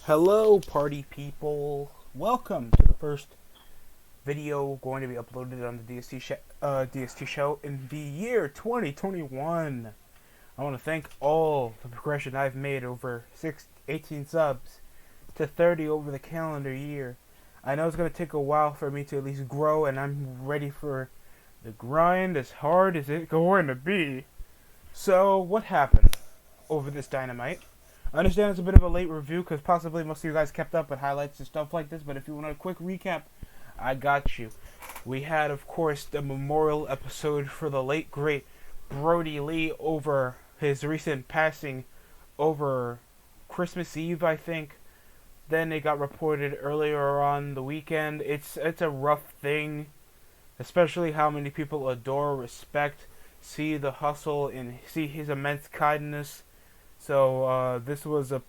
Hello, party people. Welcome to the first video going to be uploaded on the DST show in the year 2021. I want to thank all the progression I've made over 18 subs to 30 over the calendar year. I know it's going to take a while for me to at least grow, and I'm ready for the grind as hard as it's going to be. So, what happened over this Dynamite? I understand it's a bit of a late review because possibly most of you guys kept up with highlights and stuff like this, but if you want a quick recap, I got you. We had, of course, the memorial episode for the late, great Brody Lee over his recent passing over Christmas Eve, I think. Then it got reported earlier on the weekend. It's a rough thing, especially how many people adore, respect, see the hustle, and see his immense kindness. So this was the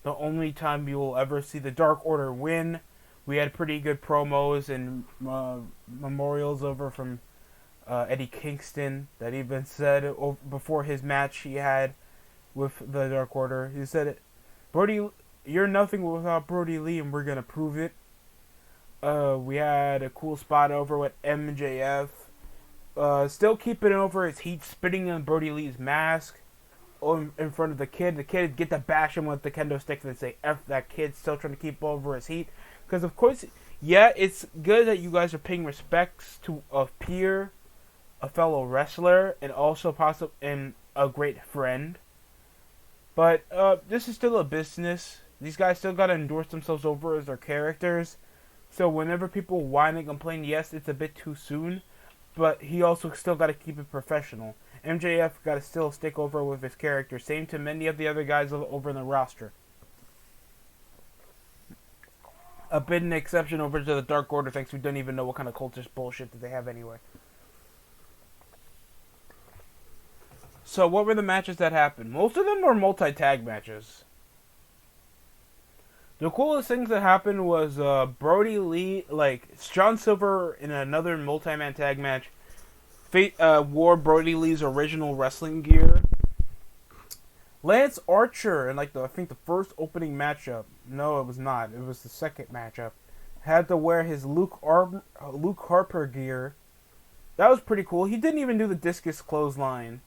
only time you will ever see the Dark Order win. We had pretty good promos and memorials over from Eddie Kingston that even said before his match he had with the Dark Order. He said, "Brody, you're nothing without Brody Lee, and we're gonna prove it." We had a cool spot over with MJF, still keeping over his heat, spitting on Brody Lee's mask in front of the kid. The kid get to bash him with the kendo stick and say, "F that kid," still trying to keep over his heat. Because, of course, yeah, it's good that you guys are paying respects to a peer, a fellow wrestler, and also and a great friend. But this is still a business. These guys still got to endorse themselves over as their characters. So whenever people whine and complain, yes, it's a bit too soon. But he also still got to keep it professional. MJF got to still stick over with his character. Same to many of the other guys over in the roster. A bit an exception over to the Dark Order, thanks we don't even know what kind of cultist bullshit that they have anyway. So what were the matches that happened? Most of them were multi-tag matches. The coolest things that happened was Brody Lee, John Silver in another multi-man tag match, wore Brody Lee's original wrestling gear. Lance Archer in I think the first opening matchup. No, it was not. It was the second matchup. Had to wear his Luke Harper gear. That was pretty cool. He didn't even do the discus clothesline.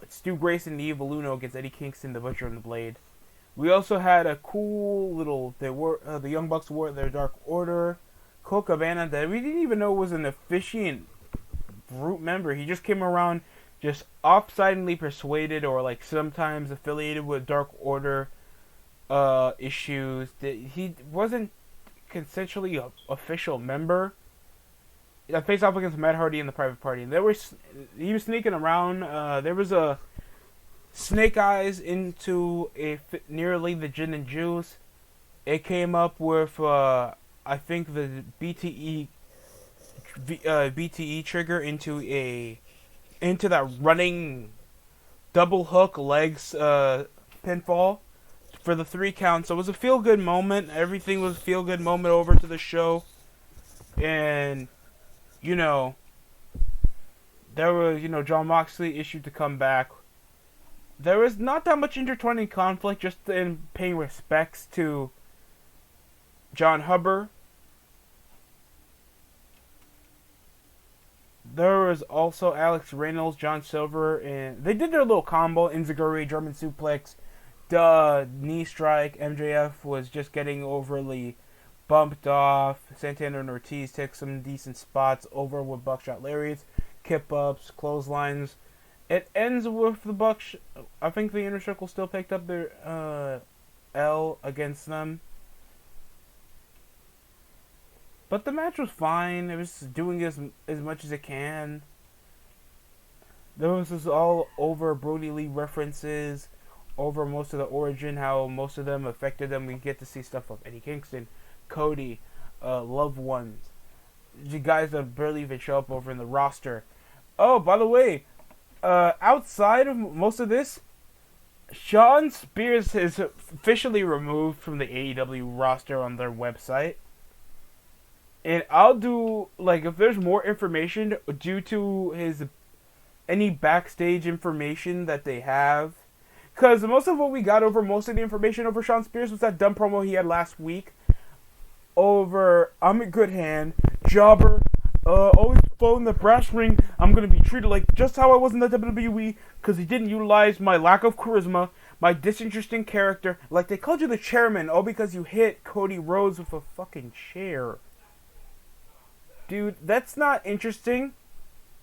Stu Grayson, the Evil Uno against Eddie Kingston, the Butcher and the Blade. We also had a cool little. The Young Bucks wore their Dark Order. Cole Cabana that we didn't even know was an officiant group member. He just came around, just offsidedly persuaded or sometimes affiliated with Dark Order issues. He wasn't consensually an official member. I faced off against Matt Hardy in the Private Party. He was sneaking around. There was a Snake Eyes into nearly the Gin and Juice. It came up with I think the BTE trigger into that running double hook legs pinfall for the 3 count. So it was a feel good moment. Everything was a feel good moment over to the show, and there was John Moxley issued to come back. There was not that much intertwining conflict, just in paying respects to John Hubbard. There was also Alex Reynolds, John Silver, and they did their little combo, Enziguri, German suplex, knee strike. MJF was just getting overly bumped off. Santana and Ortiz took some decent spots over with buckshot lariats, kip-ups, clotheslines. It ends with the Bucks. I think the Inner Circle still picked up their L against them. But the match was fine. It was doing as much as it can. There was this all over Brody Lee references, over most of the origin, how most of them affected them. We get to see stuff of Eddie Kingston, Cody, loved ones, the guys that barely even show up over in the roster. Oh, by the way, outside of most of this, Shawn Spears is officially removed from the AEW roster on their website. And I'll do, if there's more information due to any backstage information that they have, Because most of what we got over, most of the information over Shawn Spears was that dumb promo he had last week over I'm in good hand, jobber, always phone the brass ring. I'm going to be treated like just how I was in the WWE because he didn't utilize my lack of charisma, my disinteresting character. Like they called you the chairman, all because you hit Cody Rhodes with a fucking chair. Dude, that's not interesting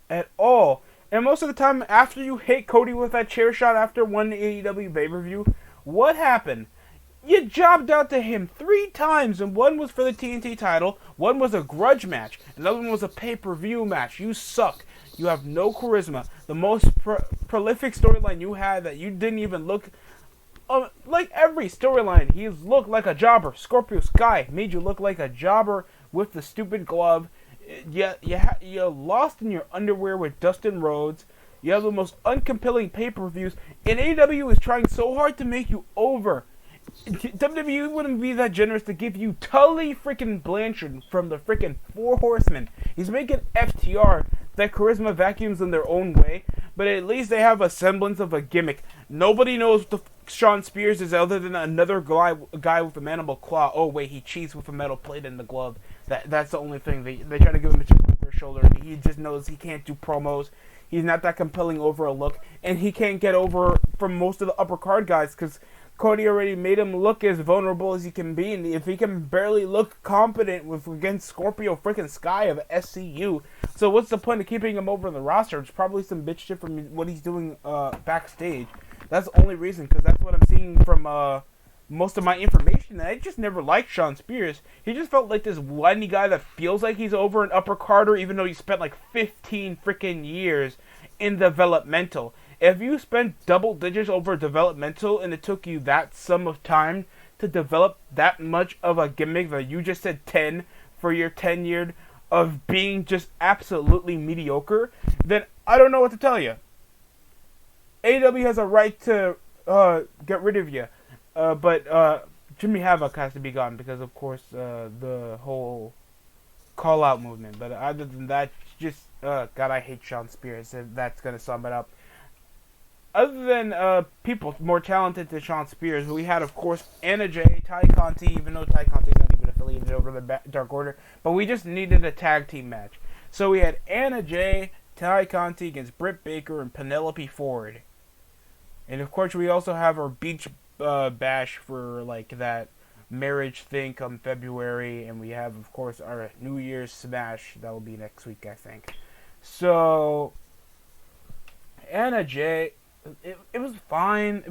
at all. And most of the time, after you hit Cody with that chair shot after one AEW pay-per-view, what happened? You jobbed out to him 3 times, and one was for the TNT title, one was a grudge match, another one was a pay-per-view match. You suck. You have no charisma. The most prolific storyline you had that you didn't even look... like every storyline, he looked like a jobber. Scorpio Sky made you look like a jobber with the stupid glove. You lost in your underwear with Dustin Rhodes. You have the most uncompelling pay-per-views. And AEW is trying so hard to make you over. WWE wouldn't be that generous to give you Tully freaking Blanchard from the freaking Four Horsemen. He's making FTR that charisma vacuums in their own way, but at least they have a semblance of a gimmick. Nobody knows what the Shawn Spears is other than another guy with a mandible claw. Oh wait, he cheats with a metal plate in the glove. That's the only thing. They try to give him a chip over his shoulder. He just knows he can't do promos. He's not that compelling over a look, and he can't get over from most of the upper card guys because Cody already made him look as vulnerable as he can be, and if he can barely look competent against Scorpio freaking Sky of SCU, so what's the point of keeping him over the roster? It's probably some bitch shit from what he's doing backstage. That's the only reason, because that's what I'm seeing from most of my information. I just never liked Shawn Spears. He just felt like this whiny guy that feels like he's over an upper carder, even though he spent like 15 freaking years in developmental. If you spent double digits over developmental and it took you that sum of time to develop that much of a gimmick that you just said 10 for your 10 year of being just absolutely mediocre, then I don't know what to tell you. AEW has a right to get rid of you, but Jimmy Havoc has to be gone because, of course, the whole call-out movement. But other than that, just God, I hate Shawn Spears. If that's gonna sum it up. Other than people more talented than Shawn Spears, we had, of course, Anna Jay, Ty Conti, even though Ty Conti's not even affiliated over the Dark Order, but we just needed a tag team match. So we had Anna Jay, Ty Conti against Britt Baker and Penelope Ford. And, of course, we also have our beach bash for, like, that marriage thing come February, and we have, of course, our New Year's Smash. That will be next week, I think. So, Anna Jay... It was fine.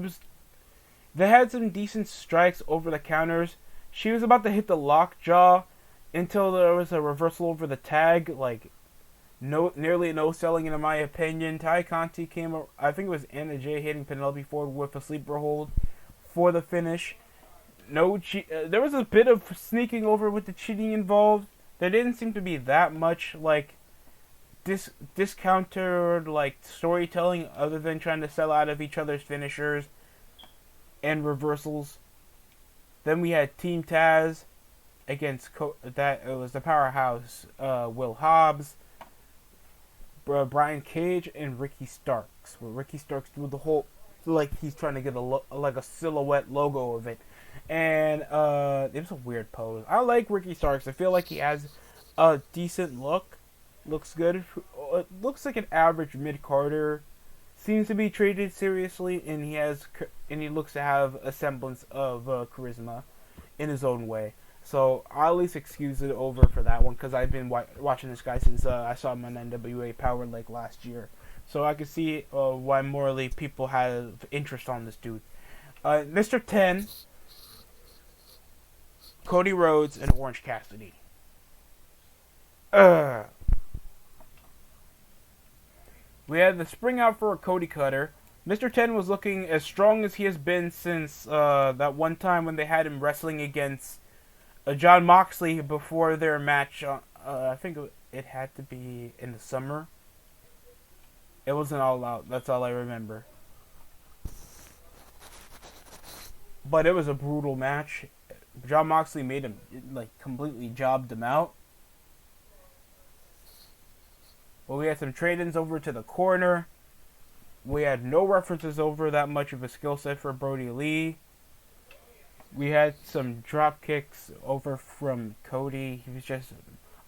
They had some decent strikes over the counters. She was about to hit the lockjaw until there was a reversal over the tag. Like, nearly no selling in my opinion. Ty Conti came. I think it was Anna Jay hitting Penelope Ford with a sleeper hold for the finish. There was a bit of sneaking over with the cheating involved. There didn't seem to be that much like discounted like storytelling other than trying to sell out of each other's finishers and reversals. Then we had Team Taz against it was the powerhouse Will Hobbs, Brian Cage, and Ricky Starks. Where Ricky Starks do the whole like he's trying to get a silhouette logo of it, and it was a weird pose. I like Ricky Starks. I feel like he has a decent look. Looks good. Looks like an average mid-carder. Seems to be treated seriously, and he looks to have a semblance of charisma in his own way. So I'll at least excuse it over for that one because I've been watching this guy since I saw him on NWA Power like last year. So I can see why morally people have interest on this dude. Mr. 10, Cody Rhodes, and Orange Cassidy. We had the spring out for a Cody Cutter. Mr. 10 was looking as strong as he has been since that one time when they had him wrestling against John Moxley before their match. I think it had to be in the summer. It wasn't All Out. That's all I remember. But it was a brutal match. John Moxley made him, like, completely jobbed him out. Well, we had some trade-ins over to the corner. We had no references over that much of a skill set for Brody Lee. We had some drop kicks over from Cody. He was just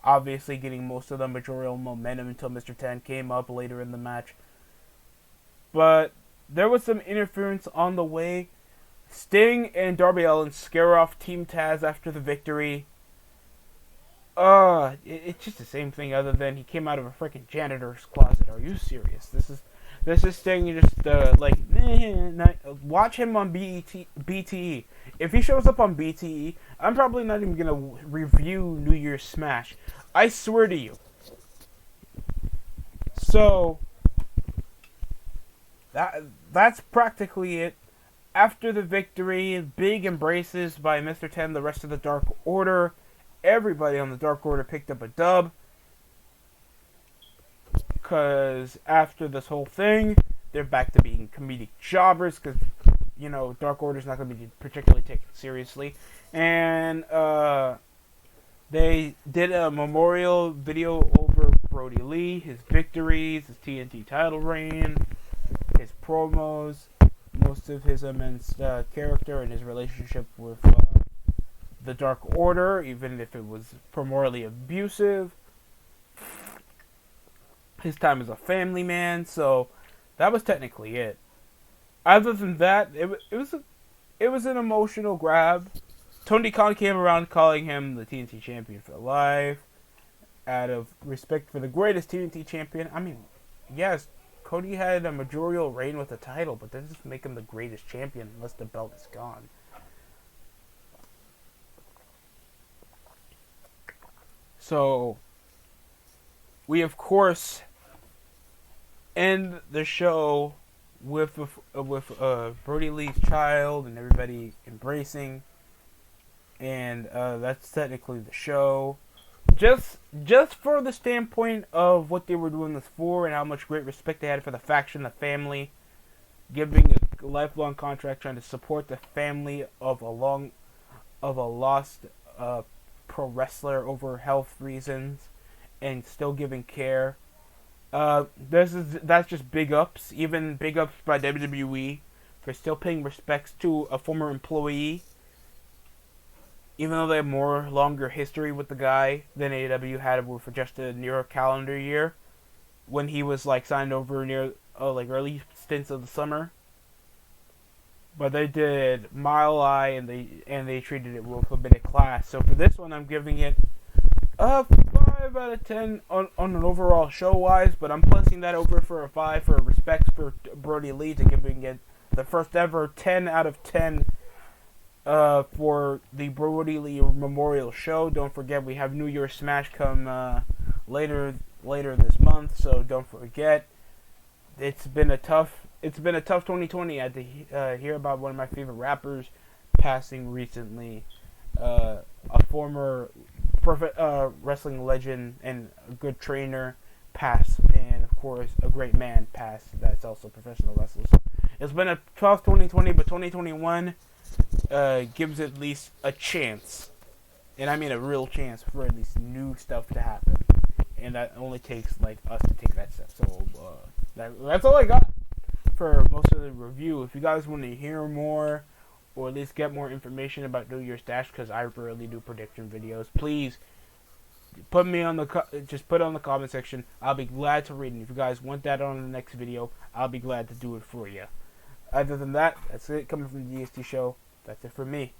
obviously getting most of the majorial momentum until Mr. 10 came up later in the match. But there was some interference on the way. Sting and Darby Allin scare off Team Taz after the victory. It's just the same thing other than he came out of a freaking janitor's closet. Are you serious? This is Sting just watch him on BTE. If he shows up on BTE, I'm probably not even gonna review New Year's Smash. I swear to you. So that's practically it. After the victory, big embraces by Mr. 10, the rest of the Dark Order. Everybody on the Dark Order picked up a dub. Because after this whole thing, they're back to being comedic jobbers. Because, Dark Order's not going to be particularly taken seriously. And they did a memorial video over Brody Lee, his victories, his TNT title reign, his promos, most of his immense character and his relationship with the Dark Order, even if it was primarily abusive. His time as a family man, so that was technically it. Other than that, it was an emotional grab. Tony Khan came around calling him the TNT champion for life, out of respect for the greatest TNT champion. I mean, yes, Cody had a majorial reign with the title, but that doesn't make him the greatest champion unless the belt is gone. So, we of course end the show with Brody Lee's child and everybody embracing, and that's technically the show. Just for the standpoint of what they were doing this for and how much great respect they had for the faction, the family, giving a lifelong contract, trying to support the family of a lost pro wrestler over health reasons, and still giving care. That's just big ups. Even big ups by WWE for still paying respects to a former employee, even though they have longer history with the guy than AEW had for just a near calendar year, when he was signed over near early stints of the summer. But they did Mile High, and they treated it with a bit of class. So for this one, I'm giving it a 5 out of 10 on an overall show-wise, but I'm plussing that over for a 5 for respect for Brody Lee, to giving it the first ever 10 out of 10 for the Brody Lee Memorial Show. Don't forget, we have New Year's Smash come later this month, so don't forget. It's been a tough 2020. I had to hear about one of my favorite rappers passing recently, a former wrestling legend and a good trainer pass, and of course a great man pass that's also a professional wrestler. So it's been a tough 2020, but 2021 gives at least a chance, and I mean a real chance, for at least new stuff to happen, and that only takes us to take that step. So that's all I got for most of the review. If you guys want to hear more, or at least get more information about New Year's Dash, because I rarely do prediction videos, please put me on just put it on the comment section. I'll be glad to read it. If you guys want that on the next video, I'll be glad to do it for you. Other than that, that's it coming from the DST show. That's it for me.